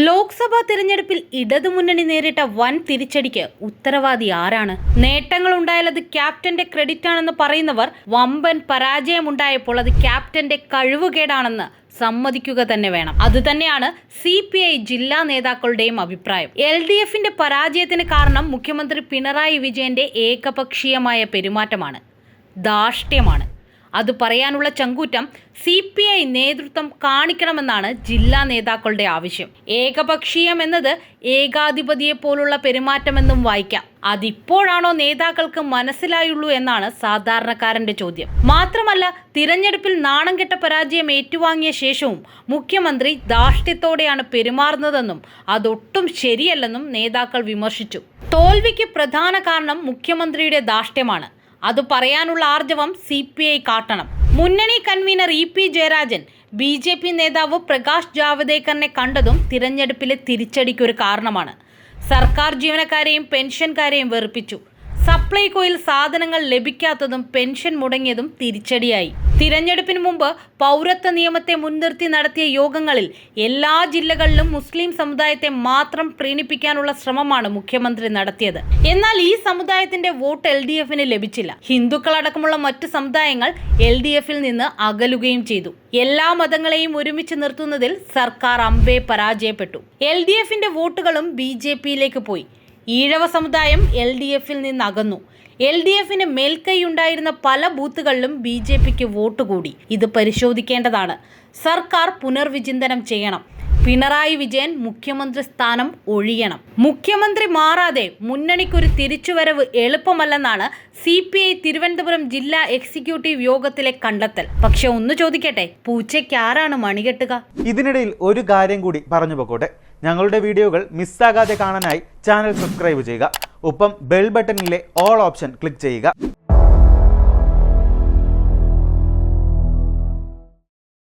ലോക്സഭാ തിരഞ്ഞെടുപ്പിൽ ഇടതുമുന്നണി നേരിട്ട വൻ തിരിച്ചടിക്ക് ഉത്തരവാദി ആരാണ്? നേട്ടങ്ങളുണ്ടായാൽ അത് ക്യാപ്റ്റന്റെ ക്രെഡിറ്റ് ആണെന്ന് പറയുന്നവർ വമ്പൻ പരാജയമുണ്ടായപ്പോൾ അത് ക്യാപ്റ്റന്റെ കഴിവുകേടാണെന്ന് സമ്മതിക്കുക തന്നെ വേണം. അതുതന്നെയാണ് CPI ജില്ലാ നേതാക്കളുടെയും അഭിപ്രായം. LDFന്റെ പരാജയത്തിന് കാരണം മുഖ്യമന്ത്രി പിണറായി വിജയന്റെ ഏകപക്ഷീയമായ പെരുമാറ്റമാണ്, ധാർഷ്ട്യമാണ്. അത് പറയാനുള്ള ചങ്കൂറ്റം CPI നേതൃത്വം കാണിക്കണമെന്നാണ് ജില്ലാ നേതാക്കളുടെ ആവശ്യം. ഏകപക്ഷീയം എന്നത് ഏകാധിപതിയെ പോലുള്ള പെരുമാറ്റമെന്നും വായിക്കാം. അതിപ്പോഴാണോ നേതാക്കൾക്ക് മനസ്സിലായുള്ളൂ എന്നാണ് സാധാരണക്കാരന്റെ ചോദ്യം. മാത്രമല്ല, തിരഞ്ഞെടുപ്പിൽ നാണംകെട്ട പരാജയം ഏറ്റുവാങ്ങിയ ശേഷവും മുഖ്യമന്ത്രി ധാർഷ്ട്യത്തോടെയാണ് പെരുമാറുന്നതെന്നും അതൊട്ടും ശരിയല്ലെന്നും നേതാക്കൾ വിമർശിച്ചു. തോൽവിക്ക് പ്രധാന കാരണം മുഖ്യമന്ത്രിയുടെ ധാർഷ്ട്യമാണ്. അത് പറയാനുള്ള ആർജവം CPI കാട്ടണം. മുന്നണി കൺവീനർ EP ജയരാജൻ BJP നേതാവ് പ്രകാശ് ജാവദേക്കറിനെ കണ്ടതും തിരഞ്ഞെടുപ്പിലെ തിരിച്ചടിക്കൊരു കാരണമാണ്. സർക്കാർ ജീവനക്കാരെയും പെൻഷൻകാരെയും വെറുപ്പിച്ചു. സപ്ലൈകോയിൽ സാധനങ്ങൾ ലഭിക്കാത്തതും പെൻഷൻ മുടങ്ങിയതും തിരിച്ചടിയായി. തിരഞ്ഞെടുപ്പിന് മുമ്പ് പൗരത്വ നിയമത്തെ മുൻനിർത്തി നടത്തിയ യോഗങ്ങളിൽ എല്ലാ ജില്ലകളിലും മുസ്ലിം സമുദായത്തെ മാത്രം പ്രീണിപ്പിക്കാനുള്ള ശ്രമമാണ് മുഖ്യമന്ത്രി നടത്തിയത്. എന്നാൽ ഈ സമുദായത്തിന്റെ വോട്ട് LDFന് ലഭിച്ചില്ല. ഹിന്ദുക്കളടക്കമുള്ള മറ്റു സമുദായങ്ങൾ LDFൽ നിന്ന് അകലുകയും ചെയ്തു. എല്ലാ മതങ്ങളെയും ഒരുമിച്ച് നിർത്തുന്നതിൽ സർക്കാർ അമ്പേ പരാജയപ്പെട്ടു. LDFന്റെ വോട്ടുകളും BJPയിലേക്ക് പോയി. ഈഴവ സമുദായം LDFൽ നിന്ന് അകന്നു. LDFന് മേൽക്കൈയുണ്ടായിരുന്ന പല ബൂത്തുകളിലും BJPക്ക് വോട്ട് കൂടി. ഇത് പരിശോധിക്കേണ്ടതാണ്. സർക്കാർ പുനർവിചിന്തനം ചെയ്യണം. പിണറായി വിജയൻ മുഖ്യമന്ത്രി സ്ഥാനം ഒഴിയണം. മുഖ്യമന്ത്രി മാറാതെ മുന്നണിക്കൊരു തിരിച്ചുവരവ് എളുപ്പമല്ലെന്നാണ് CPI തിരുവനന്തപുരം ജില്ലാ എക്സിക്യൂട്ടീവ് യോഗത്തിലെ കണ്ടെത്തൽ. പക്ഷെ ഒന്ന് ചോദിക്കട്ടെ, പൂച്ചയ്ക്ക് ആരാണ് മണികെട്ടുക? ഇതിനിടയിൽ ഒരു കാര്യം കൂടി പറഞ്ഞു പോകട്ടെ. ഞങ്ങളുടെ വീഡിയോകൾ മിസ്സാകാതെ കാണാനായി ചാനൽ സബ്സ്ക്രൈബ് ചെയ്യുക. ഒപ്പം ബെൽ ബട്ടണിലെ ഓൾ ഓപ്ഷൻ ക്ലിക്ക് ചെയ്യുക.